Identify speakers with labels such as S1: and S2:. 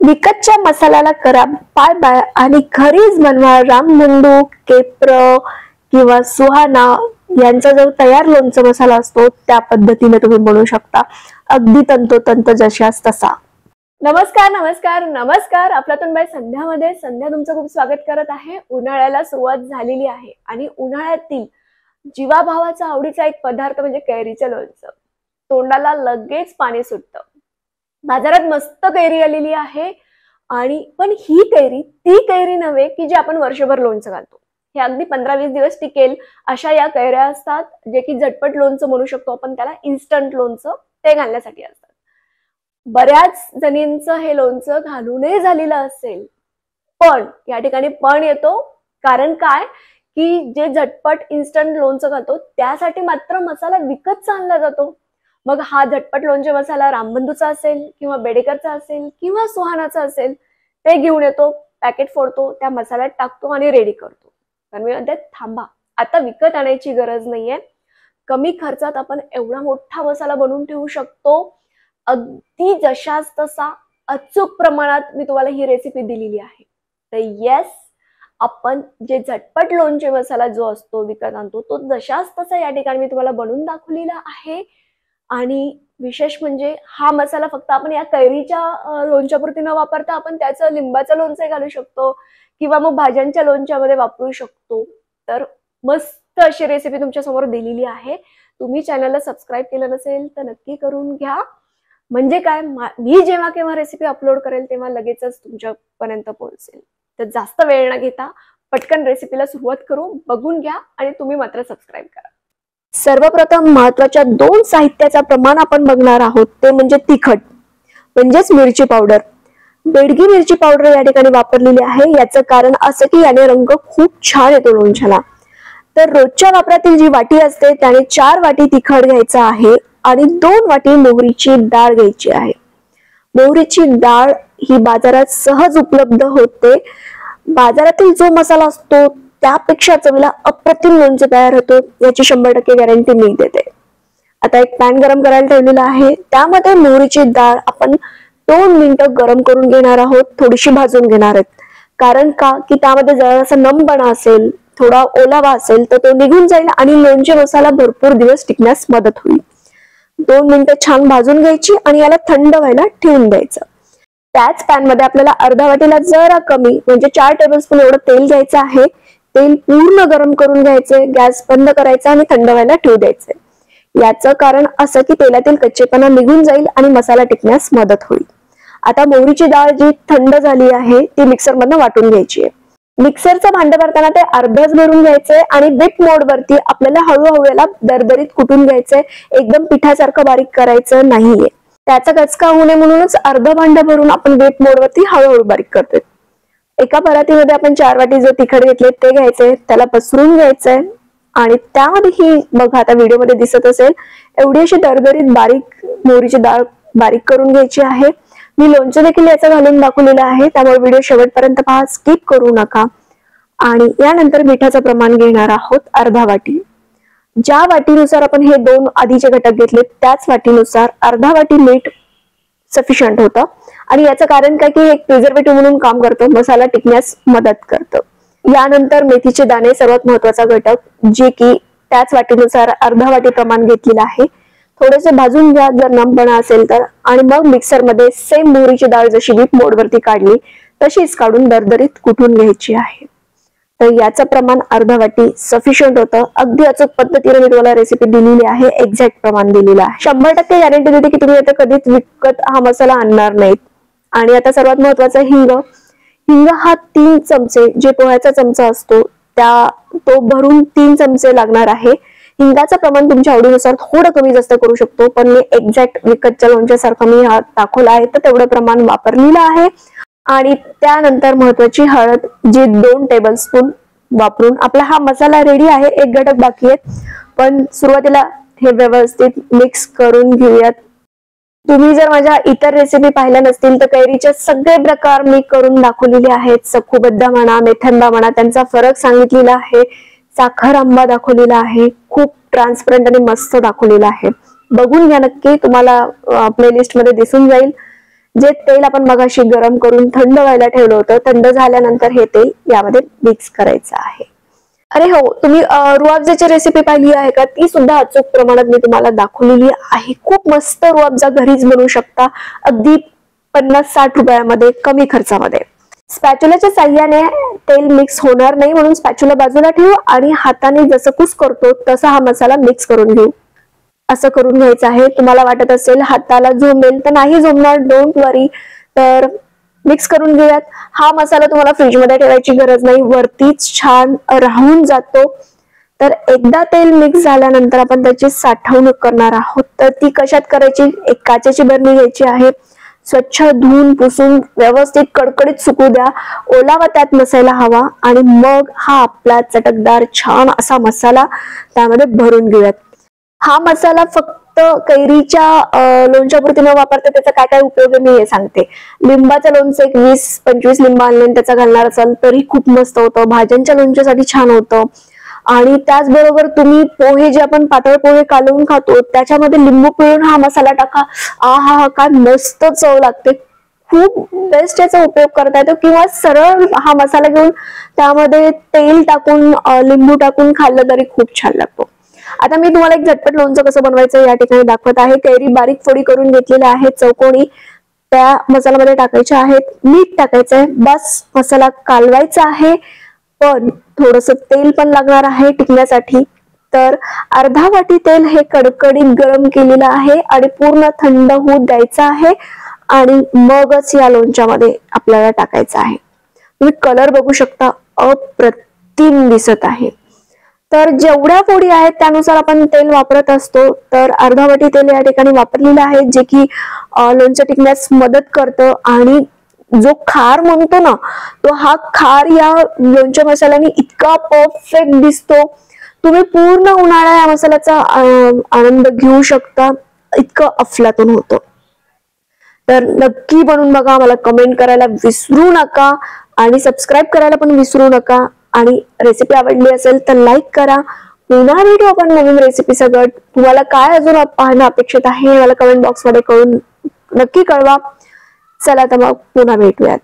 S1: विकतच्या मसाल्याला करा bye bye आणि घरीच बनवा रामबंधू, केप्र किंवा सुहाना यांचा जो तयार लोणचं मसाला असतो त्या पद्धतीने तुम्ही बनवू शकता, अगदी तंतोतंत जशास तसा। नमस्कार नमस्कार नमस्कार, आपल्यातून बाय संध्यामध्ये संध्या तुमचं खूप स्वागत करत आहे। उन्हाळ्याला सुरुवात झालेली आहे आणि उन्हाळ्यातील जीवाभावाचा आवडीचा एक पदार्थ म्हणजे कैरीचं लोणचं। तोंडाला लगेच पाणी सुटतं। बाजारात मस्त कैरी आलेली आहे आणि पण ही कैरी ती कैरी नव्हे की जी आपण वर्षभर लोणचं घालतो। हे अगदी 15-20 दिवस टिकेल अशा या कैऱ्या असतात, जे की झटपट लोणचं म्हणू शकतो आपण त्याला, इन्स्टंट लोणचं ते घालण्यासाठी असतात। बऱ्याच जणींचं हे लोणचं घालूनही झालेलं असेल, पण या ठिकाणी पण येतो। कारण काय की जे झटपट इन्स्टंट लोणचं घालतो त्यासाठी मात्र मसाला विकतचा आणला जातो। मग हा झटपट लोणचे मसाला रामबंधूचा असेल किंवा बेडेकरचा असेल किंवा सुहानाचा असेल, ते घेऊन येतो, पॅकेट फोडतो, त्या मसाल्यात टाकतो आणि रेडी करतो। तर मी म्हणते थांबा, आता विकत आणायची गरज नाहीये। कमी खर्चात आपण एवढा मोठा मसाला बनवून ठेवू शकतो, अगदी जशास तसा अचूक प्रमाणात मी तुम्हाला ही रेसिपी दिलेली आहे। तर येस, आपण जे झटपट लोणचे मसाला जो असतो विकत आणतो तो जशास तसा या ठिकाणी मी तुम्हाला बनवून दाखवलेला आहे। आणि विशेष म्हणजे हा मसाला फक्त आपण या कैरीच्या लोणच्यापुरती न वापरता आपण त्याचं लिंबाचं लोणचं घालू शकतो किंवा मग भाज्यांच्या लोणच्यामध्ये वापरू शकतो। तर मस्त अशी रेसिपी तुमच्या समोर दिलेली आहे। तुम्ही चॅनलला सबस्क्राईब केलं नसेल तर नक्की करून घ्या, म्हणजे काय मी जेव्हा केव्हा रेसिपी अपलोड करेल तेव्हा लगेचच तुमच्यापर्यंत पोहोचेल। तर जास्त वेळ न घेता पटकन रेसिपीला सुरुवात करू, बघून घ्या आणि तुम्ही मात्र सबस्क्राईब करा। सर्वप्रथम महत्त्वाच्या 2 साहित्याचा प्रमाण आपण बघणार आहोत, ते म्हणजे तिखट म्हणजेच मिरची पावडर। बेडगी मिरची पावडर या ठिकाणी वापरलेली आहे। याचं कारण असं की याने रंग खूप छान येतो लोणच्याला। तर रोजच्या वापरातील जी वाटी असते त्याने 4 वाटी तिखट घ्यायचं आहे आणि 2 वाटी मोहरीची डाळ घ्यायची आहे। मोहरीची डाळ ही बाजारात सहज उपलब्ध होते। बाजारातील जो मसाला असतो त्यापेक्षा चवीला अप्रतिम लोणचं तयार होतो, याची 100% गॅरंटी मी देते। आता एक पॅन गरम करायला ठेवलेला आहे, त्यामध्ये मोहरीची डाळ आपण 2 मिनिटं गरम करून घेणार आहोत, थोडीशी भाजून घेणार आहेत। कारण का की त्यामध्ये जरासा नमपणा असेल, थोडा ओलावा असेल तर तो निघून जाईल आणि लोणचे मसाला भरपूर दिवस टिकण्यास मदत होईल। 2 मिनिटं छान भाजून घ्यायची आणि याला थंड व्हायला ठेवून द्यायचं। त्याच पॅन मध्ये आपल्याला अर्धा वाटीला जरा कमी म्हणजे 4 टेबलस्पून एवढं तेल घ्यायचं आहे। तेल पूर्ण गरम करून घ्यायचे, गॅस बंद करायचा आणि थंड व्हायला ठेवू द्यायचे। याचं कारण असं की तेलातील कच्चेपणा निघून जाईल आणि मसाला टिकण्यास मदत होईल। आता मोहरीची डाळ जी थंड झाली आहे ती मिक्सर मधनं वाटून घ्यायची आहे। मिक्सरचं भांडं भरताना ते अर्धच भरून घ्यायचंय आणि बीट मोड वरती आपल्याला हळूहळू याला दरदरीत कुटून घ्यायचंय, एकदम पिठासारखं बारीक करायचं नाहीये। त्याचा गचका होऊ नये म्हणूनच अर्ध भांडं भरून आपण बीट मोड वरती हळूहळू बारीक करतोय। एका परातीमध्ये आपण 4 वाटी जो तिखट घेतले ते घ्यायचंय, त्याला पसरून घ्यायचंय आणि त्यामध्ये ही बघा आता व्हिडिओ मध्ये दिसत असेल एवढी अशी दरदरीत बारीक मोहरीची डाळ बारीक करून घ्यायची आहे। मी लोणचं देखील याचं घालून दाखवलेलं आहे, त्यामुळे व्हिडिओ शेवटपर्यंत पहा, स्किप करू नका। आणि यानंतर मिठाचं प्रमाण घेणार आहोत अर्धा वाटी। ज्या वाटीनुसार आपण हे 2 आधीचे घटक घेतले त्याच वाटीनुसार अर्धा वाटी मीठ सफिशियंट होतं। आणि याचं कारण काय की एक प्रिझर्वेटिव्ह म्हणून काम करतो, मसाला टिकण्यास मदत करतं। यानंतर मेथीचे दाणे सर्वात महत्वाचा घटक, जे की त्याच वाटीनुसार अर्धा वाटी प्रमाण घेतलेलं आहे। थोडेसे भाजून घ्या जर नमपणा असेल तर, आणि मग मिक्सर मध्ये सेम मोहरीची डाळ जशी बीट मोड वरती काढली तशीच काढून दरदरीत कुटून घ्यायची आहे। तर याचं प्रमाण अर्धा वाटी सफिशियंट होतं। अगदी अचूक पद्धतीने मी तुम्हाला रेसिपी दिलेली आहे, एक्झॅक्ट प्रमाण दिलेलं आहे। 100% गॅरंटी देते की तुम्ही आता कधीच विकत हा मसाला आणणार नाहीत। आणि आता सर्वात महत्वाचं हिंग। हिंग हा 3 चमचे, जे पोह्याचा चमचा असतो तो भरून 3 चमचे लागणार आहे। हिंगाचं प्रमाण तुमच्या आवडीनुसार थोडं कमी जास्त करू शकतो, पण मी एक्झॅक्ट विकतच्या लोणच्यासारखं मी हा दाखवला आहे तर तेवढं प्रमाण वापरलेलं आहे। आणि त्यानंतर महत्वाची हळद, जी 2 टेबलस्पून वापरून आपला हा मसाला रेडी आहे। एक घटक बाकी आहेत, पण सुरुवातीला हे व्यवस्थित मिक्स करून घेऊयात। तुम्ही जर माझ्या इतर रेसिपी पाहिल्या नसतील तर कैरीचे सगळे प्रकार मी करून दाखवलेले आहेत। सखूबद्दा म्हणा, मेथंबा म्हणा, त्यांचा फरक सांगितलेला आहे। साखर आंबा दाखवलेला आहे, खूप ट्रान्सपरंट आणि मस्त दाखवलेला आहे। बघून घ्या नक्की, तुम्हाला प्लेलिस्ट मध्ये दिसून जाईल। जे तेल आपण मगाशी गरम करून थंड व्हायला ठेवलं होतं, थंड झाल्यानंतर हे तेल यामध्ये मिक्स करायचं आहे. अरे हो, तुम्ही रुअफजाची रेसिपी पाहिली आहे का? ती सुद्धा अचूक प्रमाणात मी तुम्हाला दाखवलेली आहे. खूप मस्त रुअफजा घरीच बनवू शकता, अगदी 50-60 रुपयामध्ये, कमी खर्चामध्ये. स्पॅच्युलाच्या साह्याने तेल मिक्स होणार नाही म्हणून स्पॅच्युला बाजूला ठेवू आणि हाताने जसं कुस करतो तसा हा मसाला मिक्स करून घेऊ. असं करून घ्यायचं आहे. तुम्हाला वाटत असेल हाताला झोंबेल, तर नाही झोंबणार, डोंट वरी. तर मिक्स करून घेऊयात. हा मसाला तुम्हाला फ्रीजमध्ये ठेवायची गरज नाही, वरतीच छान राहून जातो. तर एकदा तेल मिक्स झाल्यानंतर आपण त्याची साठवणूक करणार आहोत. तर ती कशात करायची? एक काचेची बरणी घ्यायची आहे, स्वच्छ धुवून पुसून व्यवस्थित कडकडीत सुकू द्या. ओलावा त्यात नसायला हवा आणि मग हा आपला चटकदार छान असा मसाला त्यामध्ये भरून घेऊयात. हा मसाला फक्त कैरीच्या लोणच्यापुरती न वापरता त्याचा काय काय उपयोग आहे मी हे सांगते. लिंबाचं लोणचं एक 20-25 लिंब आणले त्याचा घालणार असाल तरी खूप मस्त होतं. भाज्यांच्या लोणच्यासाठी छान होतं. आणि त्याचबरोबर तुम्ही पोहे जे आपण पातळ पोहे कालवून खातो त्याच्यामध्ये लिंबू पिळून हा मसाला टाका. आहा, काय मस्त चव लागते. खूप बेस्ट याचा उपयोग करता येतो. किंवा सरळ हा मसाला घेऊन त्यामध्ये तेल टाकून लिंबू टाकून खाल्लं तरी खूप छान लागतो. आता मी तुम्हाला एक झटपट लोणचं कसं बनवायचं या ठिकाणी दाखवत आहे. कैरी बारीक फोडी करून घेतलेल्या आहेत चौकोनी, त्या मसाल्यामध्ये टाकायच्या आहेत. मीठ टाकायचं आहे. बस मसाला कालवायचा आहे. पण थोडस तेल पण लागणार आहे टिकण्यासाठी. तर अर्धा वाटी तेल हे कडकडीत गरम केलेलं आहे आणि पूर्ण थंड होऊ द्यायचं आहे आणि मगच या लोणच्यामध्ये आपल्याला टाकायचं आहे. तुम्ही कलर बघू शकता, अप्रतिम दिसत आहे. तर जेवढ्या फोडी आहेत त्यानुसार आपण तेल वापरत असतो. तर अर्धा वाटी तेल या ठिकाणी वापरलेलं आहे, जे की लोणचं टिकण्यास मदत करतं. आणि जो खार म्हणतो ना, तो हा खार या लोणच्या मसाल्याने इतका परफेक्ट दिसतो. तुम्ही पूर्ण उन्हाळा या मसाल्याचा आनंद घेऊ शकता, इतकं अफलातून होतं. तर नक्की बनवून बघा, मला कमेंट करायला विसरू नका आणि सबस्क्राईब करायला पण विसरू नका. आणि रेसिपी आवडली असेल तर लाईक करा. पुन्हा भेटू आपण नवीन रेसिपी सगळं. तुम्हाला काय अजून पाहणं अपेक्षित आहे मला कमेंट बॉक्स मध्ये कळून नक्की कळवा. चला तर मग पुन्हा भेटूयात.